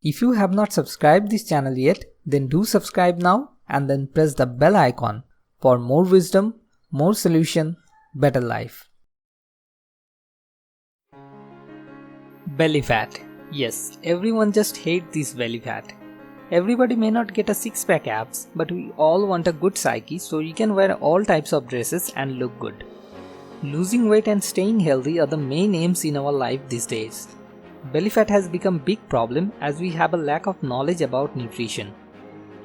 If you have not subscribed this channel yet, then do subscribe now and then press the bell icon for more wisdom, more solution, better life. Belly fat. Yes, everyone just hates this belly fat. Everybody may not get a six-pack abs, but we all want a good psyche so you can wear all types of dresses and look good. Losing weight and staying healthy are the main aims in our life these days. Belly fat has become a big problem as we have a lack of knowledge about nutrition.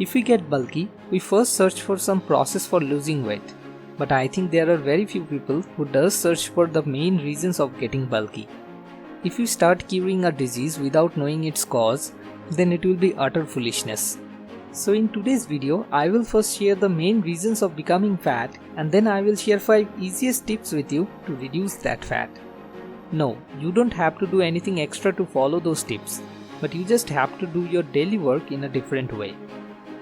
If we get bulky, we first search for some process for losing weight. But I think there are very few people who does search for the main reasons of getting bulky. If you start curing a disease without knowing its cause, then it will be utter foolishness. So in today's video, I will first share the main reasons of becoming fat and then I will share 5 easiest tips with you to reduce that fat. No, you don't have to do anything extra to follow those tips, but you just have to do your daily work in a different way.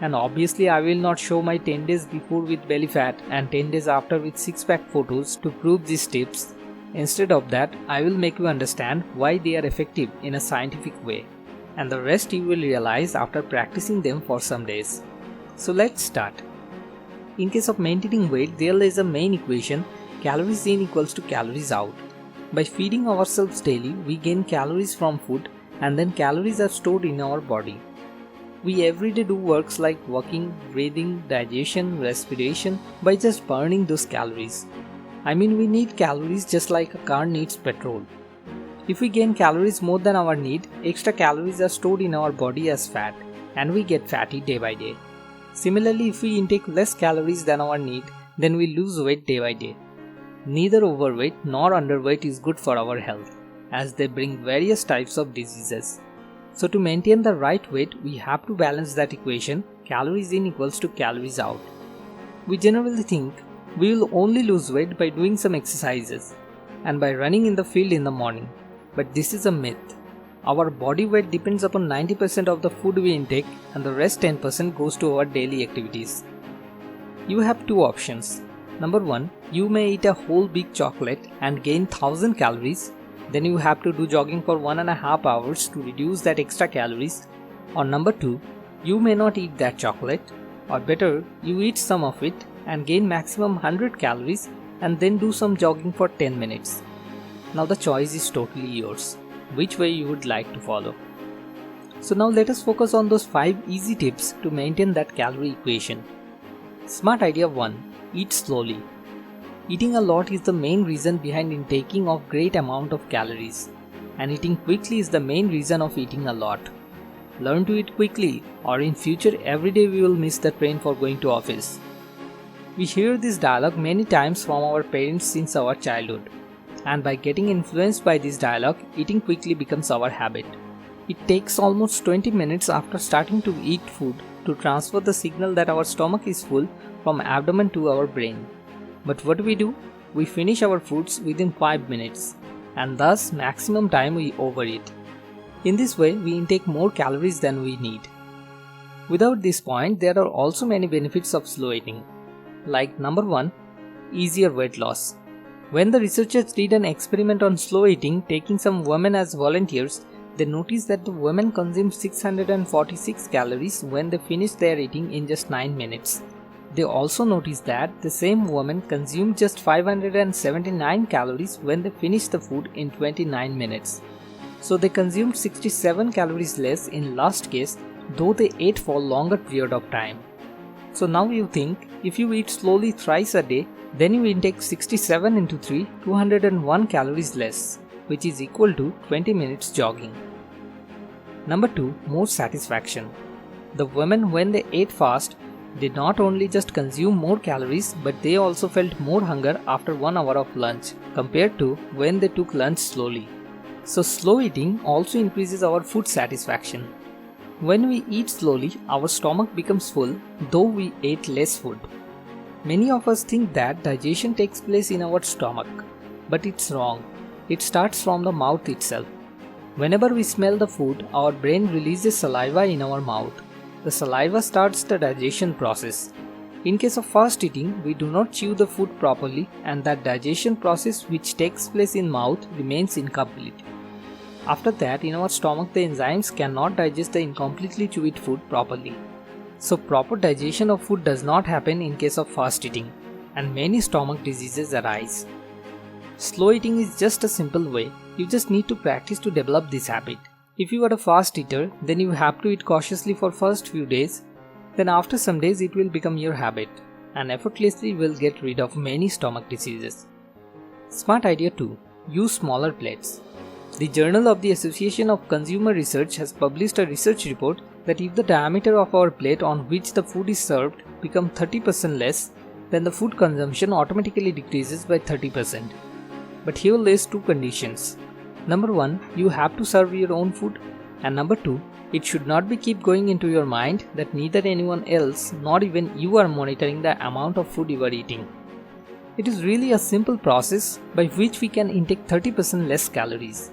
And obviously I will not show my 10 days before with belly fat and 10 days after with six-pack photos to prove these tips. Instead of that, I will make you understand why they are effective in a scientific way. And the rest you will realize after practicing them for some days. So let's start. In case of maintaining weight, there is a main equation: calories in equals to calories out. By feeding ourselves daily, we gain calories from food and then calories are stored in our body. We everyday do works like walking, breathing, digestion, respiration by just burning those calories. I mean, we need calories just like a car needs petrol. If we gain calories more than our need, extra calories are stored in our body as fat and we get fatty day by day. Similarly, if we intake less calories than our need, then we lose weight day by day. Neither overweight nor underweight is good for our health, as they bring various types of diseases. So to maintain the right weight, we have to balance that equation, calories in equals to calories out. We generally think we will only lose weight by doing some exercises and by running in the field in the morning. But this is a myth. Our body weight depends upon 90% of the food we intake and the rest 10% goes to our daily activities. You have two options. Number 1, you may eat a whole big chocolate and gain 1000 calories. Then you have to do jogging for 1.5 hours to reduce that extra calories. Or number 2, you may not eat that chocolate. Or better, you eat some of it and gain maximum 100 calories and then do some jogging for 10 minutes. Now the choice is totally yours, which way you would like to follow. So now let us focus on those 5 easy tips to maintain that calorie equation. Smart idea 1. Eat slowly. Eating a lot is the main reason behind intaking of great amount of calories, and eating quickly is the main reason of eating a lot. Learn to eat quickly, or in future every day we will miss the train for going to office. We hear this dialogue many times from our parents since our childhood. And by getting influenced by this dialogue, eating quickly becomes our habit. It takes almost 20 minutes after starting to eat food to transfer the signal that our stomach is full from abdomen to our brain. But what do? We finish our foods within 5 minutes, and thus maximum time we overeat. In this way, we intake more calories than we need. Without this point, there are also many benefits of slow eating. Like number 1, easier weight loss. When the researchers did an experiment on slow eating, taking some women as volunteers, they noticed that the women consumed 646 calories when they finished their eating in just 9 minutes. They also noticed that the same woman consumed just 579 calories when they finished the food in 29 minutes. So they consumed 67 calories less in last case, though they ate for longer period of time. So now you think, if you eat slowly thrice a day, then you intake 67 into 3, 201 calories less, which is equal to 20 minutes jogging. Number 2, more satisfaction. The women, when they ate fast, did not only just consume more calories, but they also felt more hunger after 1 hour of lunch compared to when they took lunch slowly. So slow eating also increases our food satisfaction. When we eat slowly, our stomach becomes full, though we ate less food. Many of us think that digestion takes place in our stomach, but it's wrong. It starts from the mouth itself. Whenever we smell the food, our brain releases saliva in our mouth. The saliva starts the digestion process. In case of fast eating, we do not chew the food properly and that digestion process which takes place in mouth remains incomplete. After that, in our stomach the enzymes cannot digest the incompletely chewed food properly. So proper digestion of food does not happen in case of fast eating, and many stomach diseases arise. Slow eating is just a simple way. You just need to practice to develop this habit. If you are a fast eater, then you have to eat cautiously for first few days. Then after some days it will become your habit, and effortlessly will get rid of many stomach diseases. Smart idea 2. Use smaller plates. The Journal of the Association of Consumer Research has published a research report that if the diameter of our plate on which the food is served become 30% less, then the food consumption automatically decreases by 30%. But here lies two conditions. Number 1, you have to serve your own food, and number 2, it should not be keep going into your mind that neither anyone else, not even you, are monitoring the amount of food you are eating. It is really a simple process by which we can intake 30% less calories.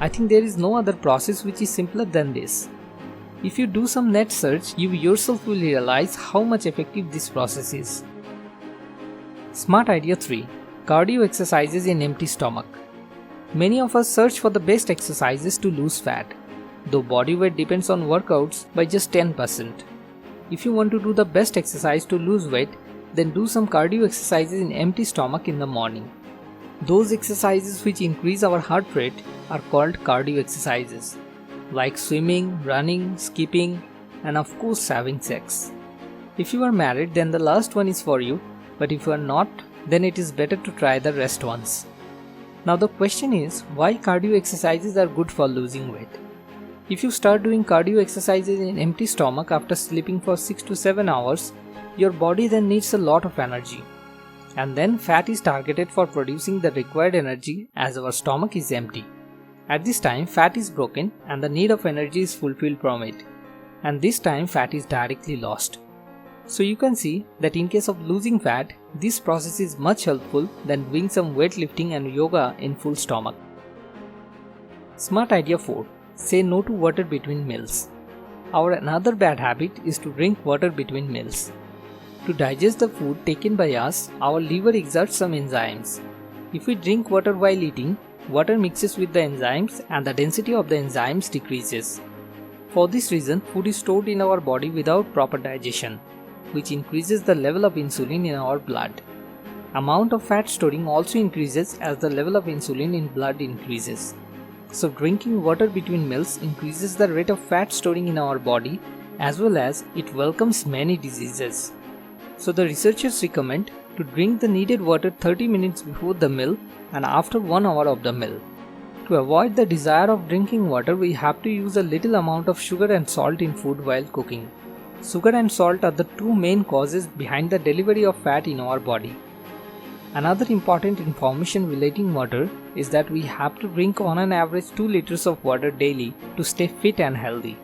I think there is no other process which is simpler than this. If you do some net search, you yourself will realize how much effective this process is. Smart idea 3. Cardio exercises in empty stomach. Many of us search for the best exercises to lose fat, though body weight depends on workouts by just 10%. If you want to do the best exercise to lose weight, then do some cardio exercises in empty stomach in the morning. Those exercises which increase our heart rate are called cardio exercises, like swimming, running, skipping, and of course having sex. If you are married, then the last one is for you, but if you are not, then it is better to try the rest ones. Now the question is, why cardio exercises are good for losing weight? If you start doing cardio exercises in empty stomach after sleeping for 6 to 7 hours, your body then needs a lot of energy. And then fat is targeted for producing the required energy as our stomach is empty. At this time, fat is broken and the need of energy is fulfilled from it. And this time fat is directly lost. So you can see that in case of losing fat, this process is much helpful than doing some weightlifting and yoga in full stomach. Smart idea 4. Say no to water between meals. Our another bad habit is to drink water between meals. To digest the food taken by us, our liver exerts some enzymes. If we drink water while eating, water mixes with the enzymes and the density of the enzymes decreases. For this reason, food is stored in our body without proper digestion, which increases the level of insulin in our blood. Amount of fat storing also increases as the level of insulin in blood increases. So drinking water between meals increases the rate of fat storing in our body, as well as it welcomes many diseases. So the researchers recommend to drink the needed water 30 minutes before the meal and after 1 hour of the meal. To avoid the desire of drinking water, we have to use a little amount of sugar and salt in food while cooking. Sugar and salt are the two main causes behind the delivery of fat in our body. Another important information relating water is that we have to drink on an average 2 liters of water daily to stay fit and healthy.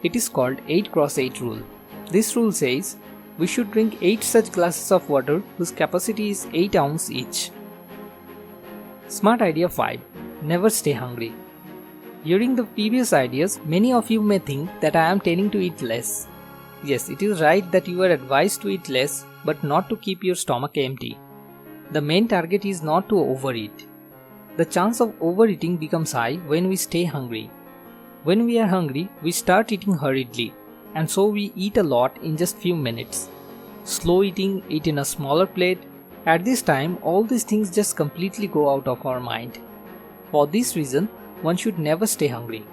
It is called 8x8 rule. This rule says we should drink 8 such glasses of water whose capacity is 8 ounces each. Smart idea 5. Never stay hungry. Hearing the previous ideas, many of you may think that I am telling to eat less. Yes, it is right that you are advised to eat less, but not to keep your stomach empty. The main target is not to overeat. The chance of overeating becomes high when we stay hungry. When we are hungry, we start eating hurriedly, and so we eat a lot in just few minutes. Slow eating, eat in a smaller plate. At this time, all these things just completely go out of our mind. For this reason, one should never stay hungry.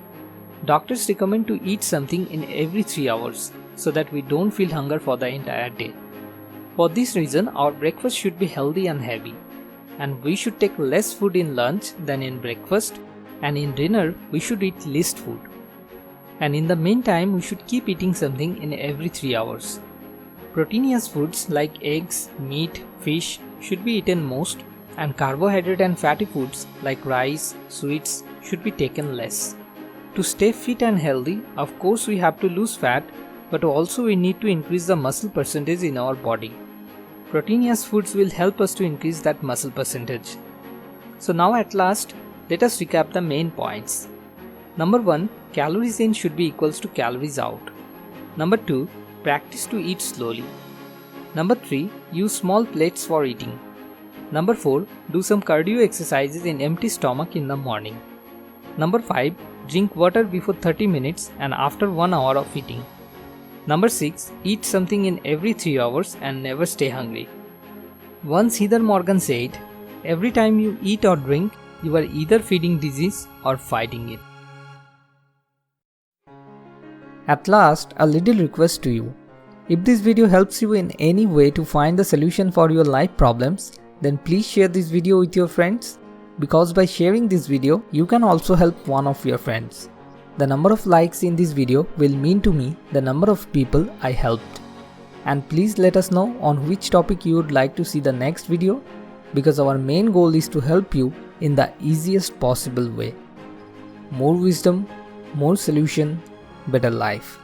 Doctors recommend to eat something in every 3 hours so that we don't feel hunger for the entire day. For this reason, our breakfast should be healthy and heavy, and we should take less food in lunch than in breakfast, and in dinner we should eat least food. And in the meantime, we should keep eating something in every 3 hours. Proteinous foods like eggs, meat, fish should be eaten most, and carbohydrate and fatty foods like rice, sweets should be taken less. To stay fit and healthy, of course we have to lose fat, but also we need to increase the muscle percentage in our body. Proteinous foods will help us to increase that muscle percentage. So now at last, let us recap the main points. Number 1, calories in should be equals to calories out. Number 2, practice to eat slowly. Number 3, use small plates for eating. Number 4, do some cardio exercises in empty stomach in the morning. Number 5. Drink water before 30 minutes and after 1 hour of eating. Number 6. Eat something in every 3 hours and never stay hungry. Once Heather Morgan said, "Every time you eat or drink, you are either feeding disease or fighting it." At last, a little request to you. If this video helps you in any way to find the solution for your life problems, then please share this video with your friends, because by sharing this video, you can also help one of your friends. The number of likes in this video will mean to me the number of people I helped. And please let us know on which topic you would like to see the next video, because our main goal is to help you in the easiest possible way. More wisdom, more solution, better life.